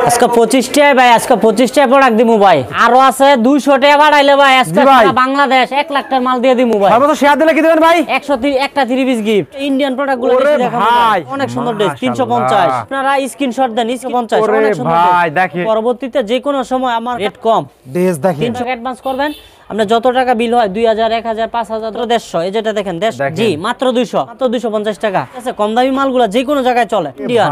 আজকে 25 টাকা ভাই, আজকে 25 টাকা প্রোডাক্ট দিমু ভাই। আরো আছে 200 টাকা বাড়াইলে ভাই আজকে সারা বাংলাদেশ 1 লাখ টাকার মাল দিয়ে দিমু ভাই। সর্বোচ্চ শেয়ার দিলে কি দিবেন ভাই? 130 একটা 3 পিস গিফট। ইন্ডিয়ান প্রোডাক্ট গুলো বেশি দেখাবো ভাই। অনেক সুন্দর ড্রেস 350। আপনারা স্ক্রিনশট দেন 350 অনেক সুন্দর ভাই। দেখেন পরবর্তীতে যে কোনো সময় আমার রেট কম। ড্রেস দেখেন 300 টাকা অ্যাডভান্স করবেন। আপনার যত টাকা বিল হয় 2000 1000 5000 150 এই যেটা দেখেন জি মাত্র 200 মাত্র 250 টাকা আছে। কম দামি মালগুলো যে কোনো জায়গায় চলে ইন্ডিয়ান।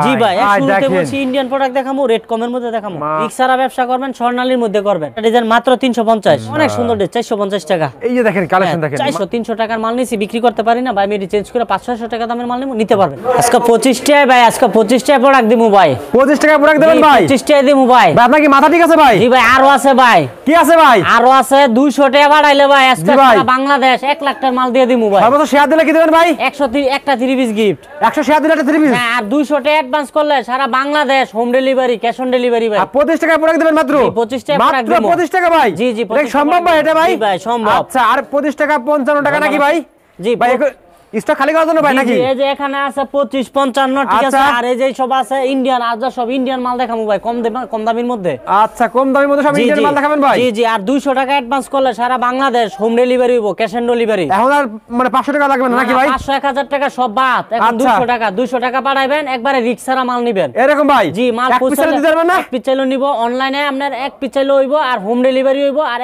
জি ভাই শুরুতে বলছি ইন্ডিয়ান প্রোডাক্ট দেখামু, রেট কমের মধ্যে দেখামু। রিক্সারা ব্যবসা করবেন স্বর্ণালীর মধ্যে করবেন। ডিজাইন মাত্র 350 অনেক সুন্দর ড্রেস 450 টাকা। এই যে দেখেন কালেকশন দেখেন 400 300 টাকার মাল নিছি বিক্রি করতে পারি না ভাই, আমি চেঞ্জ করে 500 টাকা দামের মাল নিতে পারবেন। আজকে 25 টাকা ভাই, আজকে 25 টাকা প্রোডাক্ট দিমু ভাই। 25 টাকা প্রোডাক্ট দেবেন ভাই? 25 টাকা দিমু ভাই। ভাই আপনার কি মাথা ঠিক আছে ভাই? জি ভাই আরো আছে ভাই। কি আছে ভাই? আরো আছে 200 টাকা বাড়াইলে ভাই আজকে সারা বাংলাদেশ 1 লাখ টাকার মাল দিয়ে দিমু ভাই। সর্বোচ্চ শেয়ার দিলে কি দিবেন ভাই? 130 একটা 3 পিস গিফট। 100 শেয়ার দিলে একটা 3 পিস। হ্যাঁ আর 200 টাকা অ্যাডভান্স করলে সারা Bangladesh home delivery, cash on delivery ভাই। 25 টাকা প্রোডাক্ট দিবেন মাত্র? 25 টাকা প্রোডাক্ট দিমু। মাত্র 25 টাকা ভাই? জি জি এটা সম্ভব ভাই এটা ভাই? জি ভাই সম্ভব। আচ্ছা আর 25 টাকা 55 টাকা নাকি ভাই? জি ভাই স্টক খালি করার জন্য ভাই নাকি? এই যে এখানে আছে 25 55 ঠিক আছে। আর এই যে সব আছে ইন্ডিয়ান, আজ সব ইন্ডিয়ান মাল দেখামু ভাই কম দামের মধ্যে। আচ্ছা কম দামের মধ্যে সব ইন্ডিয়ান মাল দেখাবেন ভাই? জি জি আর 200 টাকা অ্যাডভান্স করলে সারা বাংলাদেশ হোম ডেলিভারি হইব, ক্যাশ অন ডেলিভারি। এখন আর মানে 500 টাকা লাগবে না নাকি ভাই? 500 1000 টাকা সব বাদ। এখন 200 টাকা পাঠাইবেন, একবারে রিক্সারা মাল নিবেন এরকম ভাই? জি মাল পৌঁছালে দিতে পারবেন না? এক পিস চাইলো নিব অনলাইনে, আপনার এক পিস চাইলো হইব আর হোম ডেলিভারি হইব। আর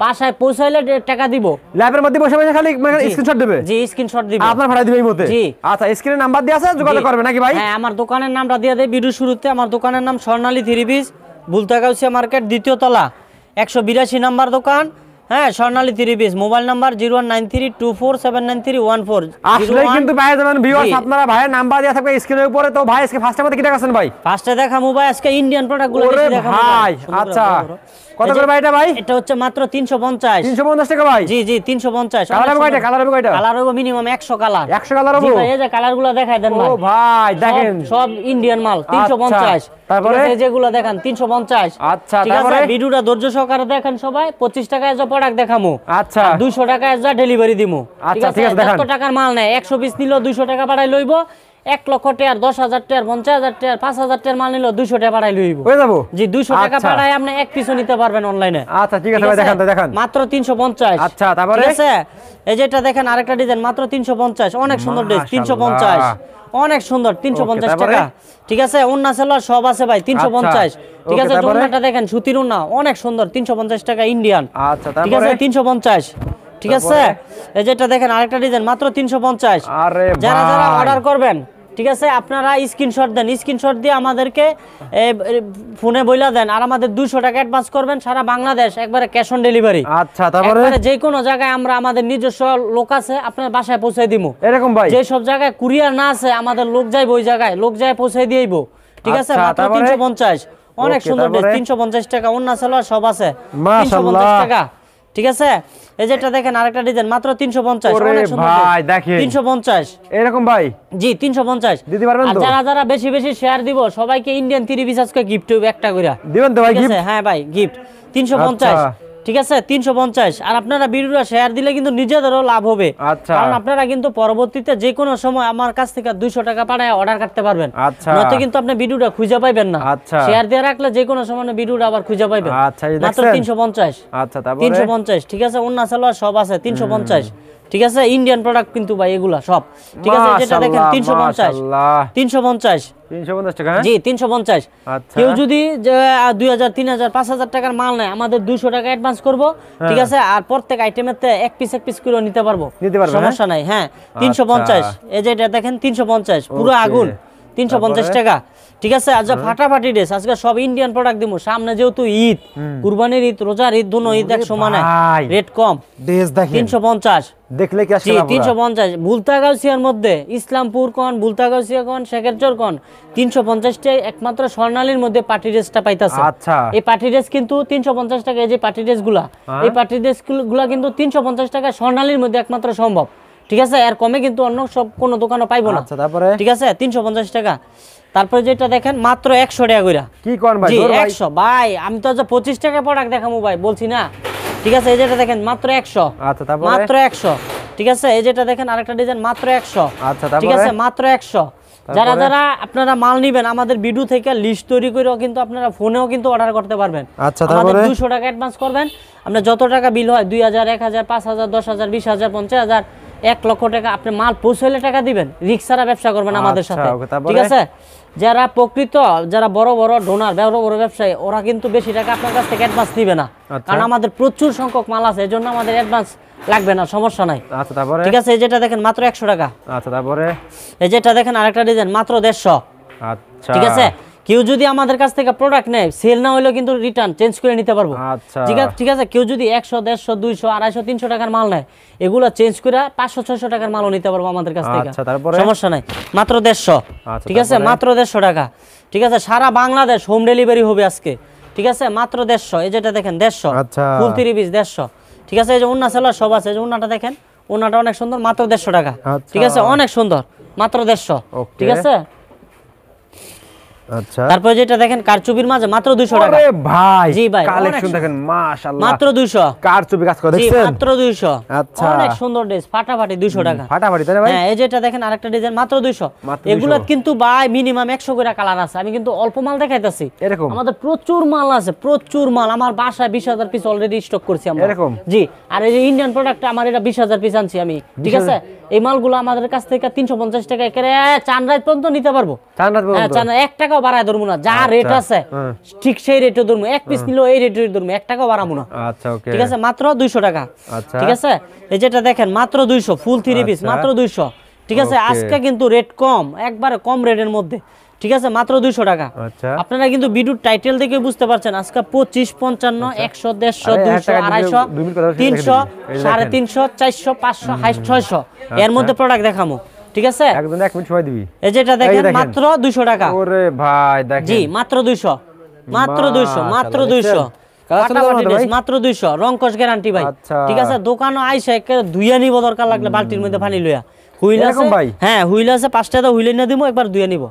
বাসায় পৌঁছাইলে টাকা দিব। ল্যাবের মধ্যে বসে বসে খালি স্ক্রিনশট দেবে? জি স্ক্রিনশট দিব, আপনার ভাড়া দিবে এই মধ্যে? জি। আচ্ছা স্ক্রিনে নাম্বার দেয়া আছে, যোগাযোগ করবে নাকি ভাই? হ্যাঁ আমার দোকানের নামটা দিয়ে দেই ভিডিও শুরুতে। আমার দোকানের নাম স্বর্ণালী 3 পিস, বুলতাগাউসিয়া মার্কেট, দ্বিতীয় তলা, 182 নাম্বার দোকান। হ্যাঁ স্বর্ণালী 3 পিস। Mobile number 019324793114। আসলে কিন্তু ভাই যাবেন ভিউয়ার্স, আপনারা ভাইয়ের নাম্বার দেয়া থাকবে স্ক্রিনের উপরে। তো ভাই আজকে ফার্স্ট টাইমে কি দেখাচ্ছেন ভাই? ফার্স্টে দেখামু ভাই আজকে ইন্ডিয়ান প্রোডাক্টগুলো বেশি দেখামু ভাই। আচ্ছা কত করে ভাই এটা ভাই? এটা হচ্ছে মাত্র 350 350 টাকা ভাই? জি জি 350। কালার হবে কয়টা? কালার হবে কয়টা? কালার হবে মিনিমাম 100 কালার। 100 কালার হবে? জি ভাই এই যে কালারগুলো দেখাই দেন ভাই। ও ভাই দেখেন সব ইন্ডিয়ান মাল 350। তারপরে এই যেগুলো দেখেন 350। আচ্ছা ঠিক আছে তারপরে ভিডিওটা ধৈর্য সহকারে দেখেন সবাই। 25 টাকা এজ প্রোডাক্ট দেখামু। আচ্ছা 200 টাকা এজ ডেলিভারি দিমু। আচ্ছা ঠিক আছে দেখেন। কত টাকার মাল নেয় 100 পিস নিল 200 টাকা পাঠাই লইব। 1 লক্ষ টাকার 10,000 টাকার 50,000 টাকার 5,000 টাকার মাল নিল 200 টাকা পাঠাই লইব। হয়ে যাব? জি 200 টাকা পাঠাই আপনি এক পিসও নিতে পারবেন অনলাইনে। আচ্ছা ঠিক আছে ভাই দেখেন দেখেন মাত্র 350। আচ্ছা তারপরে ঠিক আছে এই যেটা দেখেন আরেকটা ডিজাইন মাত্র 350 অনেক সুন্দর ড্রেস 350 অনেক সুন্দর 350 টাকা। ঠিক আছে ওন্না সেলার সব আছে ভাই 350। ঠিক আছে ওন্নাটা দেখেন সুতির ওন্না অনেক সুন্দর 350 টাকা ইন্ডিয়ান। আচ্ছা ঠিক আছে 350। ঠিক আছে এই যেটা দেখেন আরেকটা ডিজাইন মাত্র 350। আরে যারা যারা অর্ডার করবেন ঠিক আছে আপনারা স্ক্রিনশট দেন, স্ক্রিনশট দিয়ে আমাদেরকে ফোনে বইলা দেন আর আমাদের 200 টাকা অ্যাডভান্স করবেন সারা বাংলাদেশ একবারে ক্যাশ অন ডেলিভারি। আচ্ছা তারপরে যে কোনো জায়গায় আমরা আমাদের নিজস্ব লোক আছে আপনার বাসায় পৌঁছে দিমু এরকম ভাই? যে সব জায়গায় কুরিয়ার না আছে আমাদের লোক যাইব ওই জায়গায় লোক যায় পৌঁছে দিয়েইব। ঠিক আছে মাত্র 350 অনেক সুন্দর ড্রেস 350 টাকা ওন্না সেলার সব আছে 350 টাকা। ঠিক আছে এই যেটা দেখেন আরেকটা ডিজাইন মাত্র 350 অনেক সুন্দর ভাই দেখেন 350 এরকম ভাই? জি 350 দিতে পারবেন তো? আর যারা যারা বেশি বেশি শেয়ার দিব সবাইকে ইন্ডিয়ান 3 পিস আজকে গিফট হবে একটা করে দিবেন তো ভাই গিফট? হ্যাঁ ভাই গিফট 350। ঠিক আছে 350 আর আপনারা ভিডিওটা শেয়ার দিলে কিন্তু নিজেদেরও লাভ হবে। কারণ আপনারা কিন্তু পরবর্তীতে যে কোনো সময় আমার কাছ থেকে 200 টাকা পাঠায় অর্ডার করতে পারবেন। নয়তো কিন্তু আপনি ভিডিওটা খুঁজে পাইবেন না। শেয়ার দিয়ে রাখলে যে কোনো সময় ভিডিওটা আবার খুঁজে পাইবেন। মাত্র 350। আচ্ছা তারপরে 350 ঠিক আছে ওন্না সালোয়ার সব আছে 350। ঠিক আছে ইন্ডিয়ান প্রোডাক্ট কিন্তু ভাই এগুলা সব। ঠিক আছে যেটা দেখেন 350 350 টাকা। জি 350। কেউ যদি 2000 3000 5000 টাকার মাল নেয় আমাদের 200 টাকা অ্যাডভান্স করব। ঠিক আছে আর প্রত্যেক আইটেমেতে এক পিস করে নিতে পারবো, সমস্যা নাই। হ্যাঁ 350 এই যে এটা দেখেন 350 পুরো আগুন 350 টাকা। ঠিক আছে আজ ফাটাফাটি ড্রেস আজকে সব ইন্ডিয়ান প্রোডাক্ট দিমু। সামনে যেহেতু ঈদ, কুরবানির ঈদ, রোজার ঈদ, দুনো ঈদ এক সমানে, রেট কম। ড্রেস দেখেন 350 দেখলে কি আসলে 350 বুলতাগাউসিয়ার মধ্যে ইসলামপুর কোন বুলতাগাউসিয়া কোন শেখেরচর কোন 350 টাকা একমাত্র স্বর্ণালীর মধ্যে পার্টি ড্রেসটা পাইতাছে। আচ্ছা এই পার্টি ড্রেস কিন্তু 350 টাকা। এই যে পার্টি ড্রেসগুলা এই পার্টি ড্রেসগুলা কিন্তু 350 টাকা স্বর্ণালীর মধ্যে একমাত্র সম্ভব। ঠিক আছে এর কমে কিন্তু অন্য সব কোন দোকানে পাইবো না। আচ্ছা তারপরে ঠিক আছে 350 টাকা। তারপরে যেটা দেখেন মাত্র 100 টাকা কইরা। কি কোন ভাই? জি 100 ভাই আমি তো আজ 25 টাকা প্রোডাক্ট দেখামু ভাই বলছি না। ঠিক আছে এই যেটা দেখেন মাত্র 100। আচ্ছা তারপরে মাত্র 100। ঠিক আছে এই যেটা দেখেন আরেকটা ডিজাইন মাত্র 100। আচ্ছা তারপরে ঠিক আছে মাত্র 100। যারা যারা আপনারা মাল নেবেন আমাদের ভিডিও থেকে লিস্ট তৈরি করেও কিন্তু আপনারা ফোনেও কিন্তু অর্ডার করতে পারবেন। আচ্ছা, আমাদের 200 টাকা অ্যাডভান্স করবেন, আপনার যত টাকা বিল হয় 2000 1000 5000 10000 20000 50000 1 লক্ষ টাকা আপনি মাল পৌঁছাইলে টাকা দিবেন, রিক্সারা ব্যবসা করবেন আমাদের সাথে, ঠিক আছে? যারা প্রকৃত যারা বড় বড় ডোনার বড় বড় ব্যবসায়ী ওরা কিন্তু বেশি টাকা আপনার কাছ থেকে অ্যাডভান্স দিবে না, কারণ আমাদের প্রচুর সংখ্যক মাল আছে, এজন্য আমাদের অ্যাডভান্স লাগবে না, সমস্যা নাই। আচ্ছা তারপরে ঠিক আছে, এই যেটা দেখেন মাত্র 100 টাকা। আচ্ছা তারপরে এই যেটা দেখেন আরেকটা ডিজাইন মাত্র 150। আচ্ছা ঠিক আছে, কেউ যদি আমাদের কাছ থেকে প্রোডাক্ট নেয় সেল না হইলেও কিন্তু রিটার্ন চেঞ্জ করে নিতে পারবো। আচ্ছা ঠিক আছে, কেউ যদি 100 150 200 250 300 টাকার মাল নেয় এগুলো চেঞ্জ করে 500 600 টাকার মালও নিতে পারবো আমাদের কাছ থেকে। আচ্ছা তারপরে সমস্যা নাই, মাত্র 150। ঠিক আছে, মাত্র 150 টাকা। ঠিক আছে, সারা বাংলাদেশ হোম ডেলিভারি হবে আজকে। ঠিক আছে, মাত্র 150। এই যেটা দেখেন 150, আচ্ছা ফুল 3 পিস 150। ঠিক আছে, এই যে ওন্না সেলার সব আছে, এই যে ওন্নাটা দেখেন, ওন্নাটা অনেক সুন্দর, মাত্র 150 টাকা। ঠিক আছে, অনেক সুন্দর, মাত্র 150। ঠিক আছে, আচ্ছা তারপর যেটা দেখেন কারচুপির মাঝে মাত্র 200 টাকা। আরে ভাই জি ভাই, কালেকশন দেখেন মাশাআল্লাহ, মাত্র 200 কারচুপি কাজ করে জি, দেখছেন, মাত্র 200। আচ্ছা অনেক সুন্দর ড্রেস, ফাটাফাটি 200 টাকা। ফাটাফাটি তাই না ভাই? হ্যাঁ, এই যেটা দেখেন আরেকটা ডিজাইন মাত্র 200। মাত্র এগুলা 200 কিন্তু ভাই মিনিমাম 100 করে কালার আছে, আমি কিন্তু অল্প মাল দেখাইতাছি। এরকম আমাদের প্রচুর মাল আছে, প্রচুর মাল, আমার বাসায় 20000 পিস অলরেডি স্টক করছি আমরা। এরকম জি, আর এই যে ইন্ডিয়ান প্রোডাক্ট আমার এটা 20000 পিস আনছি আমি। ঠিক আছে, এই মালগুলো আমাদের কাছ থেকে 350 টাকা করে চান রাত পর্যন্ত নিতে পারবো। চান রাত পর্যন্ত? হ্যাঁ, চান 1 টাকাও বাড়ায় ধরবো না, যা রেট আছে ঠিক সেই রেটে ধরবো, এক পিস নিলেও এই রেটে ধরবো, 1 টাকাও বাড়াবো না। আচ্ছা ওকে, ঠিক আছে, মাত্র 200 টাকা। আচ্ছা ঠিক আছে, এই যেটা দেখেন মাত্র 200, ফুল 3 পিস মাত্র 200। ঠিক আছে, আজকে কিন্তু রেট কম, একবারে কম রেটের মধ্যে। ঠিক আছে, মাত্র 200 টাকা। আচ্ছা আপনারা কিন্তু ভিডিওর টাইটেল দেখে বুঝতে পারছেন আজকে 25 55 100 150 200 250 300 350 400 500 হাইস্ট 600 এর মধ্যে প্রোডাক্ট দেখামু। ঠিক আছে, একদম 1 মিনিট সময় দিবি। এই যেটা দেখেন মাত্র 200 টাকা। ওরে ভাই দেখেন, জি মাত্র 200, মাত্র 200, মাত্র 200। মাত্র 200, রংকশ গ্যারান্টি ভাই। ঠিক আছে, দোকানে আইসা একেবারে ধুইয়া নিব, দরকার লাগলে বালতির মধ্যে পানি লইয়া। হুইল আছে ভাই? হ্যাঁ, হুইল আছে, 5 টাকা হুইল না দিব, একবার ধুইয়া নিব।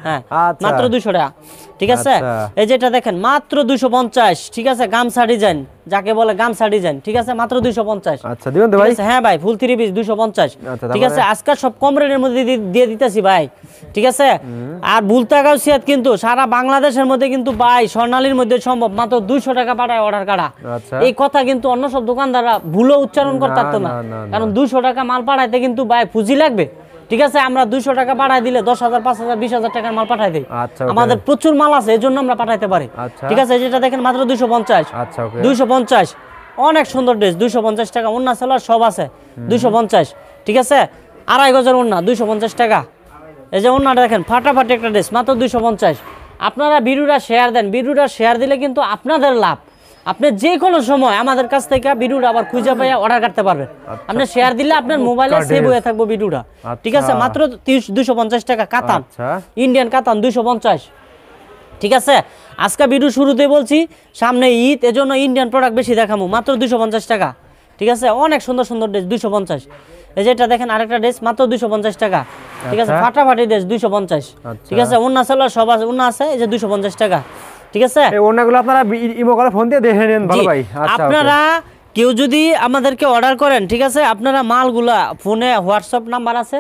হ্যাঁ, মাত্র 200 টাকা। ঠিক আছে, এই যেটা দেখেন মাত্র 250। ঠিক আছে, গামছা ডিজাইন যাকে বলে গামছা ডিজাইন। ঠিক আছে, মাত্র 250। আচ্ছা দিবেন তো ভাই? হ্যাঁ ভাই, ফুল 3 পিস 250। ঠিক আছে, আজকে সব কম রেটের মধ্যে দিয়ে দিতেছি ভাই। ঠিক আছে, আর ভুলতে গাউসিয়াত কিন্তু সারা বাংলাদেশের মধ্যে কিন্তু ভাই স্বর্ণালীর মধ্যে সম্ভব মাত্র 200 টাকা পাঠায় অর্ডার কাটা। এই কথা কিন্তু অন্য সব দোকানদাররা ভুলও উচ্চারণ করতে পারতো না, কারণ 200 টাকা মাল পাঠাইতে কিন্তু ভাই পুঁজি লাগবে। ঠিক আছে, আমরা 200 টাকা পাঠাই দিলে 10,000 5,000 20,000 টাকার মাল পাঠাই দিই। আমাদের প্রচুর মাল আছে, এই জন্য আমরা পাঠাইতে পারি। ঠিক আছে, যেটা দেখেন মাত্র 250। 250, অনেক সুন্দর ড্রেস, 250 টাকা। ওন্না সেলার সব আছে, 250। ঠিক আছে, 2.5 গজের ওন্না 250 টাকা। এই যে ওন্নাটা দেখেন ফাটাফাটি একটা ড্রেস, মাত্র 250। আপনারা ভিডিওটা শেয়ার দেন, ভিডিওটা শেয়ার দিলে কিন্তু আপনাদের লাভ। আপনি যে কোনো সময় আমাদের কাছ থেকে ভিডিওটা আবার খুঁজে পাইয়া অর্ডার করতে পারবেন। আপনি শেয়ার দিলে আপনার মোবাইলে সেভ হয়ে থাকবে ভিডিওটা। ঠিক আছে, মাত্র 250 টাকা। কাতান, ইন্ডিয়ান কাতান 250। ঠিক আছে, আজকে ভিডিও শুরুতেই বলছি সামনে ঈদ, এজন্য ইন্ডিয়ান প্রোডাক্ট বেশি দেখাবো। মাত্র 250 টাকা। ঠিক আছে, অনেক সুন্দর সুন্দর ড্রেস 250। এই যে এটা দেখেন আরেকটা ড্রেস মাত্র 250 টাকা। ঠিক আছে, ফাটাফাটি ড্রেস 250। ঠিক আছে, ওন্না সেলার সব আছে, ওন্না আছে, এই যে 250 টাকা। ঠিক আছে, এই ওন্নাগুলো আপনারা ইমো করে ফোন দিয়ে দেখে নেন ভালো ভাই। আচ্ছা, আপনারা কেউ যদি আমাদেরকে অর্ডার করেন, ঠিক আছে, আপনারা মালগুলা ফোনে হোয়াটসঅ্যাপ নাম্বার আছে।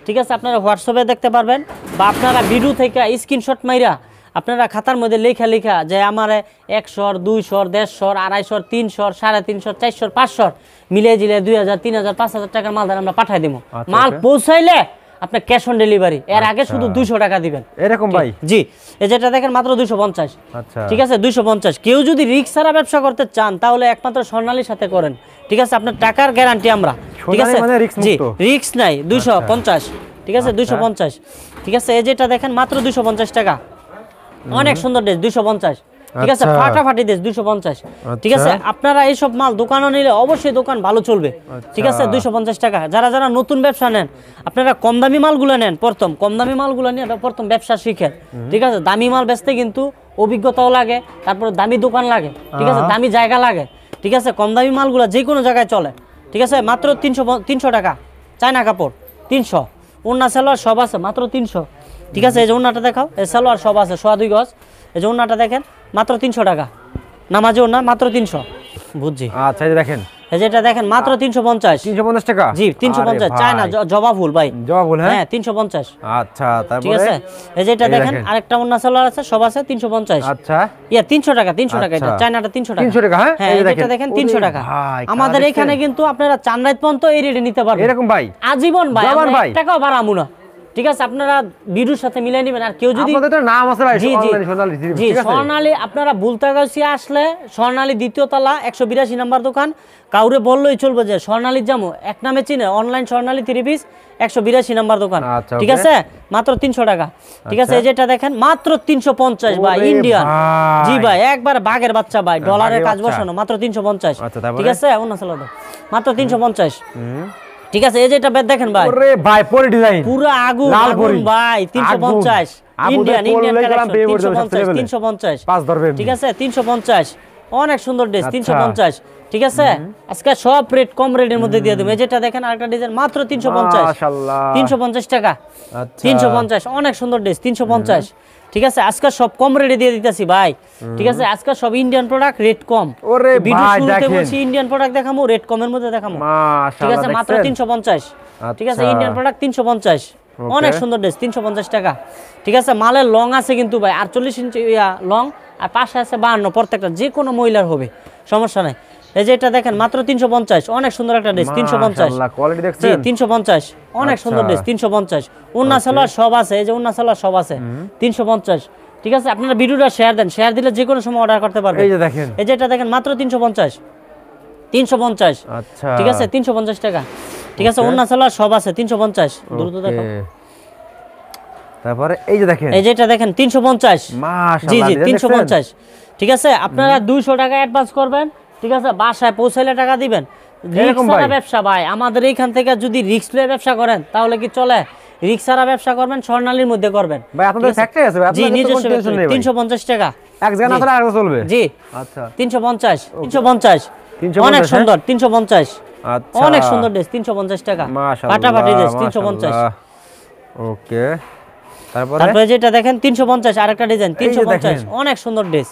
ঠিক আছে, আপনারা হোয়াটসঅ্যাপে দেখতে পারবেন, বা আপনারা ভিডিও থেকে স্ক্রিনশট মাইরা আপনারা খাতার মধ্যে লেখা যে আমার 100 200 150 250 300 350 400 500 মিলিয়ে জিলে 2000 3000 5000 টাকার মাল আমরা পাঠিয়ে দিব। মাল পৌঁছাইলে আপনি ক্যাশ অন ডেলিভারি, এর আগে শুধু 200 টাকা দিবেন। এরকম ভাই? জি, এই যেটা দেখেন মাত্র 250। আচ্ছা, ঠিক আছে, 250। কেউ যদি রিস্ক ছাড়া ব্যবসা করতে চান তাহলে একমাত্র স্বর্ণালীর সাথে করেন। ঠিক আছে, আপনার টাকার গ্যারান্টি আমরা। ঠিক আছে, জি রিস্ক নাই। 250। ঠিক আছে, 250। ঠিক আছে, এই যেটা দেখেন মাত্র 250 টাকা। অনেক সুন্দর ড্রেস 250। ঠিক আছে, ফাটাফাটি ড্রেস 250। ঠিক আছে, আপনারা এইসব মাল দোকানে নিলে অবশ্যই দোকান ভালো চলবে। ঠিক আছে, 250 টাকা। যারা যারা নতুন ব্যবসা নেন আপনারা কম দামি মালগুলো নেন, প্রথম কম দামি মালগুলো নিয়ে প্রথম ব্যবসা শিখেন। ঠিক আছে, দামি মাল বেচতে কিন্তু অভিজ্ঞতাও লাগে, তারপরে দামি দোকান লাগে। ঠিক আছে, দামি জায়গা লাগে। ঠিক আছে, কম দামি মালগুলো যে কোনো জায়গায় চলে। ঠিক আছে, মাত্র 300 টাকা। চায়না কাপড় 300। ওন্না সেলোয়ার সব আছে, মাত্র 300। ঠিক আছে, এই যে ওন্নাটা দেখাও, এই সেলোয়ার সব আছে 2.5 গজ। এই যে ওন্নাটা দেখেন মাত্র 300 টাকা। নামাজে ওন্না মাত্র 300। বুঝছি। আচ্ছা, এই দেখেন এই যেটা দেখেন মাত্র 350 350 টাকা জি 350 চায়না জবা ফুল ভাই জবা ফুল হ্যাঁ 350 আচ্ছা তারপরে ঠিক আছে এই যেটা দেখেন আরেকটা ওন্না সালোয়ার আছে সব আছে 350 আচ্ছা ইয়া 300 টাকা এটা চায়নাটা 300 টাকা 300 টাকা হ্যাঁ এই যেটা দেখেন 300 টাকা আমাদের এখানে কিন্তু আপনারা চানরাত পর্যন্ত এই রেটে নিতে পারবেন এরকম ভাই আজীবন ভাই আমরা 1 টাকাও বাড়ামু না ঠিক আছে আপনারা ভিডিওর সাথে মিলাই নেবেন আর কেউ যদি আপনাদের তো নাম আছে ভাই সোনালী জি সোনালী আপনারা বুলতাগাছিয়া আসলে সোনালী দ্বিতীয় তলা 182 নাম্বার দোকান কাউরে বললেই চলবে যে সোনালী জামু এক নামে চিনে অনলাইন সোনালী 3 পিস 182 নাম্বার দোকান ঠিক আছে মাত্র 300 টাকা ঠিক আছে এই যেটা দেখেন মাত্র 350 ভাই ইন্ডিয়ান জি ভাই একবার বাঘের বাচ্চা ভাই ডলারের কাজ বসানো মাত্র 350 ঠিক আছে অন্য সালাদ মাত্র 350 ঠিক আছে এই যেটা বেদ দেখেন ভাই ওরে ভাই পরি ডিজাইন পুরো আগুন ভাই 350 ইন্ডিয়ান কালেকশন 350 পাঁচ ধরবে ঠিক আছে 350 অনেক সুন্দর ড্রেস 350 ঠিক আছে আজকে সব রেট কম রেটের মধ্যে দিয়ে দেব এই যেটা দেখেন আরেকটা ডিজাইন মাত্র 350 মাশাআল্লাহ 350 টাকা আচ্ছা 350 অনেক সুন্দর ড্রেস 350 ঠিক আছে আজকে সব কম রেটে দিয়ে দিতেছি ভাই ঠিক আছে আজকে সব ইন্ডিয়ান প্রোডাক্ট রেট কম ওরে ভিডিও ভাই শুরুতে দেখেন বলছি ইন্ডিয়ান প্রোডাক্ট দেখামু রেট কমের মধ্যে দেখামু মাশাআল্লাহ ঠিক আছে মাত্র 350 ঠিক আছে ইন্ডিয়ান প্রোডাক্ট 350 অনেক সুন্দর ড্রেস 350 টাকা ঠিক আছে মালের লং আছে কিন্তু ভাই 48 ইঞ্চি লং আর পাশে আছে 52 প্রত্যেকটা যে কোনো মহিলার হবে সমস্যা নাই এই যে এটা দেখেন মাত্র 350 অনেক সুন্দর একটা ড্রেস 350 মাশাআল্লাহ কোয়ালিটি দেখছেন জি 350 অনেক সুন্দর ড্রেস 350 উন্না সালোয়ার সব আছে এই যে উন্না সালোয়ার সব আছে 350 ঠিক আছে আপনারা ভিডিওটা শেয়ার দেন শেয়ার দিলে যে কোনো সময় অর্ডার করতে পারবেন এই যে দেখেন এই যে এটা দেখেন মাত্র 350 আচ্ছা ঠিক আছে 350 টাকা ঠিক আছে উন্না সালোয়ার সব আছে 350 দ্রুত দেখো তারপরে এই যে দেখেন এই যে এটা দেখেন 350 মাশাআল্লাহ জি জি 350 ঠিক আছে আপনারা 200 টাকা অ্যাডভান্স করবেন ঠিক আছে বাসায় পৌঁছাইলে টাকা দিবেন রিক্সার ব্যবসা ভাই আমাদের এইখান থেকে যদি রিক্স লয়ে ব্যবসা করেন তাহলে কি চলে রিক্সারা ব্যবসা করবেন স্বর্ণালীর মধ্যে করবেন ভাই আপনাদের ফ্যাক্টরি আছে ভাই জি নিজস্ব 350 টাকা এক জায়গা না আর চলবে জি আচ্ছা 350 অনেক সুন্দর 350 আচ্ছা অনেক সুন্দর ড্রেস 350 টাকা ফাটাফাটি ড্রেস 350 ওকে তারপরে যেটা দেখেন 350 আরেকটা ডিজাইন 350 অনেক সুন্দর ড্রেস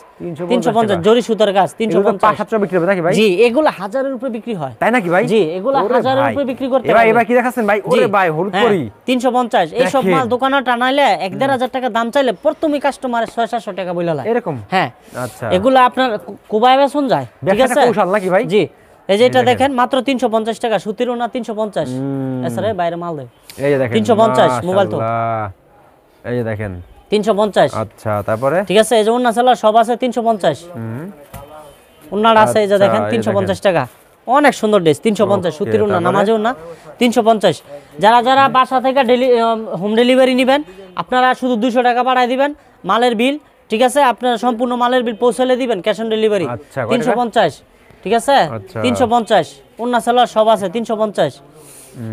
350 জরি সুতার কাজ 350 500 বিক্রি হবে নাকি ভাই জি এগুলো হাজারের উপরে বিক্রি হয় তাই নাকি ভাই জি এগুলো হাজারের উপরে বিক্রি করতে ভাই এবার কি দেখাচ্ছেন ভাই ওরে ভাই হলুদ করি 350 এই সব মাল দোকানে টানাইলে 1-1.5 টাকা দাম চাইলে প্রথমই কাস্টমারে 600-700 টাকা বইলা লাগে এরকম হ্যাঁ আচ্ছা এগুলো আপনার কোবায় বেচন যায় ঠিক আছে কৌশল নাকি ভাই জি এই যে এটা দেখেন মাত্র 350 টাকা সুতির ওনা 350 এছাড়া বাইরে মাল দেয় এই যে দেখেন 350 মোবাইল তো এই যে দেখেন 350 আচ্ছা তারপরে ঠিক আছে এই যে ওন্না সালোয়ার সব আছে 350 ওন্নাটা আছে এই যে দেখেন 350 টাকা অনেক সুন্দর ড্রেস 350 সুতির ওন্না নামাজেও না 350 যারা যারা বাসা থেকে হোম ডেলিভারি নেবেন আপনারা শুধু 200 টাকা বাড়ায় দিবেন মালের বিল ঠিক আছে আপনারা সম্পূর্ণ মালের বিল পৌঁছালে দিবেন ক্যাশ অন ডেলিভারি 350 ঠিক আছে 350 ওন্না সালোয়ার সব আছে 350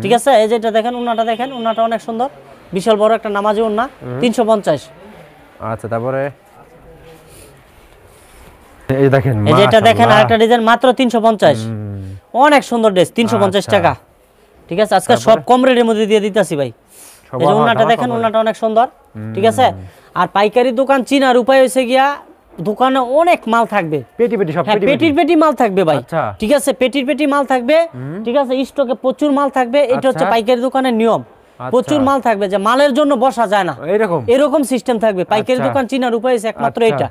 ঠিক আছে এই যে এটা দেখেন ওন্নাটা দেখেন ওন্নাটা অনেক সুন্দর বিশাল বড় একটা নামাজি ওন্না 350 আচ্ছা তারপরে এই দেখেন এই যে এটা দেখেন আরেকটা ডিজাইন মাত্র 350 অনেক সুন্দর ড্রেস 350 টাকা ঠিক আছে আজকে সব কম রেটের মধ্যে দিয়ে দিতেছি ভাই এই যে ওন্নাটা দেখেন ওন্নাটা অনেক সুন্দর ঠিক আছে আর পাইকারি দোকান চিনার উপায় হইছে গিয়া দোকানে অনেক মাল থাকবে পেটি পেটি সব পেটি মাল থাকবে ভাই ঠিক আছে পেটি মাল থাকবে ঠিক আছে স্টকে প্রচুর মাল থাকবে এটা হচ্ছে পাইকারি দোকানের নিয়ম প্রচুর মাল থাকবে যে মালের জন্য বসা যায় না এরকম সিস্টেম থাকবে পাইকারি দোকান চিনার উপায় আছে একমাত্র এটা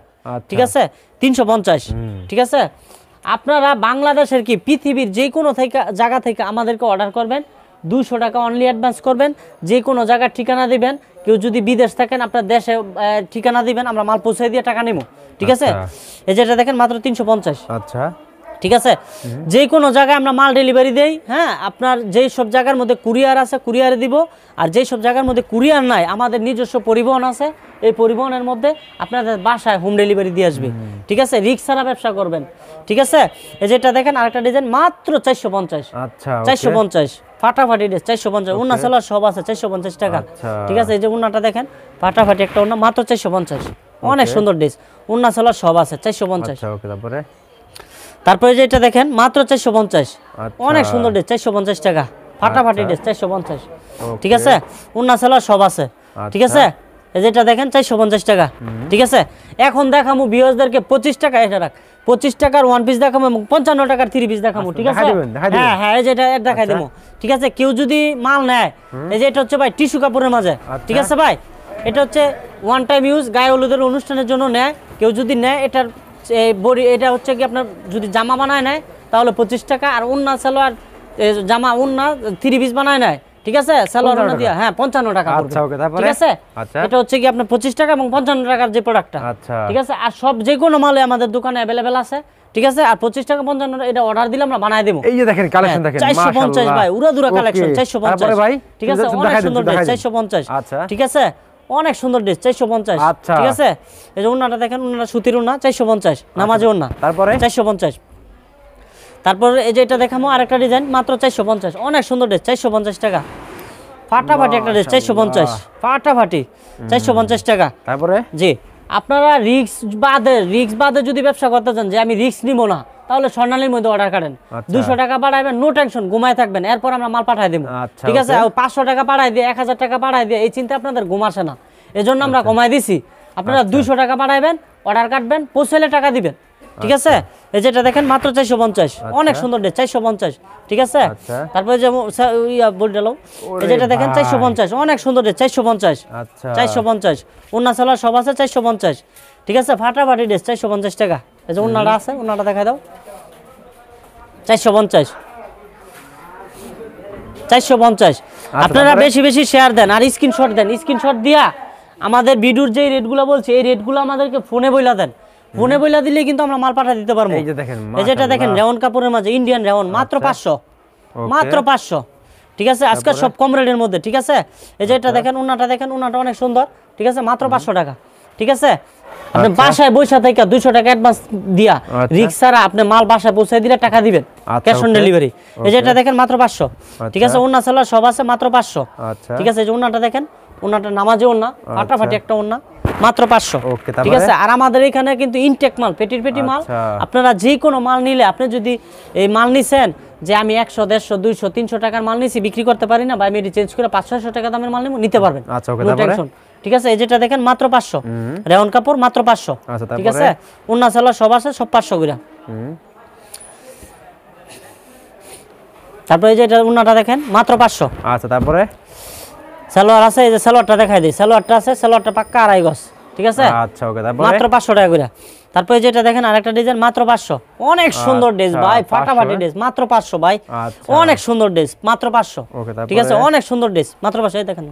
ঠিক আছে 350 ঠিক আছে আপনারা বাংলাদেশের কি পৃথিবীর যে কোনো জায়গা থেকে আমাদেরকে অর্ডার করবেন 200 টাকা অনলি অ্যাডভান্স করবেন যে কোনো জায়গার ঠিকানা দিবেন কেউ যদি বিদেশ থাকেন আপনার দেশে ঠিকানা দিবেন আমরা মাল পৌঁছে দিয়ে টাকা নিব ঠিক আছে এই যেটা দেখেন মাত্র 350 আচ্ছা ঠিক আছে যে কোনো জায়গায় আমরা মাল ডেলিভারি দেই হ্যাঁ আপনার যেই সব জায়গার মধ্যে কুরিয়ার আছে কুরিয়ারে দিব আর যেই সব জায়গার মধ্যে কুরিয়ার নাই আমাদের নিজস্ব পরিবহন আছে এই পরিবহনের মধ্যে আপনাদের বাসায় হোম ডেলিভারি দিয়ে আসবে ঠিক আছে রিক্স ছাড়া ব্যবসা করবেন ঠিক আছে এই যেটা দেখেন আরেকটা ডিজাইন মাত্র 450 আচ্ছা 450 ফাটাফাটি ড্রেস 450 উন্না সালোয়ার সব আছে 450 টাকা ঠিক আছে এই যে উন্নাটা দেখেন ফাটাফাটি একটা উন্না মাত্র 450 অনেক সুন্দর ড্রেস উন্না সালোয়ার সব আছে 450 আচ্ছা ওকে তারপরে যে এটা দেখেন মাত্র 450 অনেক সুন্দর ড্রেস 450 টাকা ফাটাফাটি ড্রেস 450 ঠিক আছে উন্না সালোয়ার সব আছে ঠিক আছে এই যেটা দেখেন 450 টাকা, ঠিক আছে। এখন দেখামু ভিউয়ারদেরকে 25 টাকা, এটা রাখ 25 টাকার ওয়ান পিস দেখামু এবং 55 টাকার থ্রি পিস দেখামু, ঠিক আছে। হ্যাঁ হ্যাঁ, এই যেটা দেখাই দেবো, ঠিক আছে। কেউ যদি মাল নেয়, এই যে এটা হচ্ছে ভাই টিস্যু কাপড়ের মাঝে, ঠিক আছে ভাই। এটা হচ্ছে ওয়ান টাইম ইউজ, গায়ে হলুদের অনুষ্ঠানের জন্য নেয় কেউ যদি নেয়। এটার বডি, এটা হচ্ছে কি আপনার যদি জামা বানায় নেয় তাহলে 25 টাকা, আর ওন্না সালোয়ার জামা ওন্না থ্রি পিস বানায় নেয়, ঠিক আছে, সালোয়ার ওন্না দিয়া, হ্যাঁ 55 টাকা পড়বে, ঠিক আছে। এটা হচ্ছে কি আপনার 25 টাকা এবং 55 টাকার যে প্রোডাক্টটা, ঠিক আছে। আর সব যে কোনো মালে আমাদের দোকানে অ্যাভেলেবেল আছে, ঠিক আছে। আর 25 টাকা 55 এটা অর্ডার দিলে আমরা বানাই দেব। এই যে দেখেন কালেকশন দেখেন, 450 ভাই, উড়াদুরা কালেকশন 450 ভাই, ঠিক আছে। অনেক সুন্দর ড্রেস 450, আচ্ছা ঠিক আছে, অনেক সুন্দর ড্রেস 450, ঠিক আছে। এই যে ওন্নাটা দেখেন, ওন্নাটা সুতির ওন্না 450, নামাজে ওন্না, তারপরে 450। তারপরে এই যে এটা দেখামো আরেকটা ডিজাইন মাত্র 450, অনেক সুন্দর ড্রেস 450 টাকা, ফাটাফাটি একটা ড্রেস 450, ফাটাফাটি 450 টাকা। তারপরে জি, আপনারা রিস্ক বাদে যদি ব্যবসা করতে চান, যে আমি রিস্ক নিব না, তাহলে স্বর্ণালীর মধ্যে অর্ডার করেন, 200 টাকা বাড়াইবেন, নো টেনশন, ঘুমায় থাকবেন, এরপর আমরা মাল পাঠাই দেবো, ঠিক আছে। 500 টাকা বাড়াই দিয়ে 1000 টাকা বাড়াই দিয়ে এই চিন্তা আপনাদের ঘুম আসে না, এজন্য আমরা কমাই দিছি। আপনারা 200 টাকা বাড়াইবেন, অর্ডার কাটবেন, পৌঁছাইলে টাকা দিবেন, ঠিক আছে। এই যেটা দেখেন মাত্র 450, অনেক সুন্দর ড্রেস 450, ঠিক আছে। তারপরে যে বল দিলাম, এই যেটা দেখেন 450, অনেক সুন্দর ড্রেস 450, 450 ওন্না সালোয়ার সব আছে 450, ঠিক আছে। ফাটাফাটি ড্রেস 450 টাকা। এই যে ওন্নাটা আছে, ওন্নাটা দেখাই দাও, 450, 450। আপনারা বেশি বেশি শেয়ার দেন আর স্ক্রিনশট দেন, স্ক্রিনশট দিয়া আমাদের ভিডিওর যে রেটগুলো বলছে এই রেটগুলো আমাদেরকে ফোনে বইলা দেন, ফোনে বইলা দিলে কিন্তু আমরা মাল পাঠা দিতে পারবো। এই যেটা দেখেন রেওন কাপড়ের মাঝে, ইন্ডিয়ান রেওন, মাত্র 500, মাত্র 500, ঠিক আছে। আজকে সব কম রেটের মধ্যে, ঠিক আছে। এই যে এটা দেখেন, ওন্নাটা দেখেন, ওন্নাটা অনেক সুন্দর, ঠিক আছে, মাত্র 500 টাকা, ঠিক আছে। আপনি বাসায় বসে থেকে 200 টাকা অ্যাডভান্স দিয়া রিক্সারা আপনি মাল বাসায় পৌঁছায় দিলে টাকা দিবেন, ক্যাশ অন ডেলিভারি। এই যে এটা দেখেন মাত্র 500, ঠিক আছে। ওন্না সালোয়ার সব আছে মাত্র 500, ঠিক আছে। এই যে ওন্নাটা দেখেন, ওন্নাটা নামাজে ওন্না, ফাটাফাটি একটা ওন্না, মাত্র 500, ঠিক আছে। আর আমাদের এখানে কিন্তু ইনটেক মাল, পেটির পেটি মাল। আপনারা যে কোনো মাল নিলে, আপনি যদি এই মাল নিছেন যে আমি 100 150 200 300 টাকার মাল নিছি, বিক্রি করতে পারি না, বা আমি এটি চেঞ্জ করে 500 টাকা দামের মাল নিতে পারবেন, নো টেনশন, ঠিক আছে। এই যেটা দেখেন মাত্র 500, রেওন কাপড় মাত্র 500, ঠিক আছে। ওন্না সালোয়ার সব আছে, সব 500 করে। তারপরে এই যে এটা ওন্নাটা দেখেন মাত্র 500, আচ্ছা। তারপরে সালোয়ার আছে, এই যে সালোয়ারটা দেখাই দেই, সালোয়ারটা আছে, সালোয়ারটা পাক্কা আড়াই গজ, ঠিক আছে, আচ্ছা ওকে। তারপরে মাত্র 500 টাকা করে। তারপরে যেটা দেখেন আরেকটা ডিজাইন মাত্র 500, অনেক সুন্দর ড্রেস ভাই, ফাটাফাটি ড্রেস, মাত্র 500 ভাই, অনেক সুন্দর ড্রেস, মাত্র 500, ঠিক আছে, অনেক সুন্দর ড্রেস, মাত্র 500। এই দেখেন,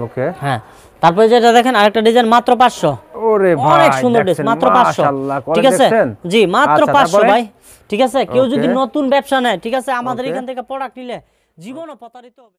ওকে, হ্যাঁ। তারপরে যেটা দেখেন আরেকটা ডিজাইন মাত্র 500, ওরে ভাই অনেক সুন্দর ড্রেস, মাত্র 500, ঠিক আছে, জি মাত্র 500 ভাই, ঠিক আছে। কেউ যদি নতুন ব্যবসা নেয়, ঠিক আছে, আমাদের এখান থেকে প্রোডাক্ট নিলে জীবনও প্রতারিত হবে।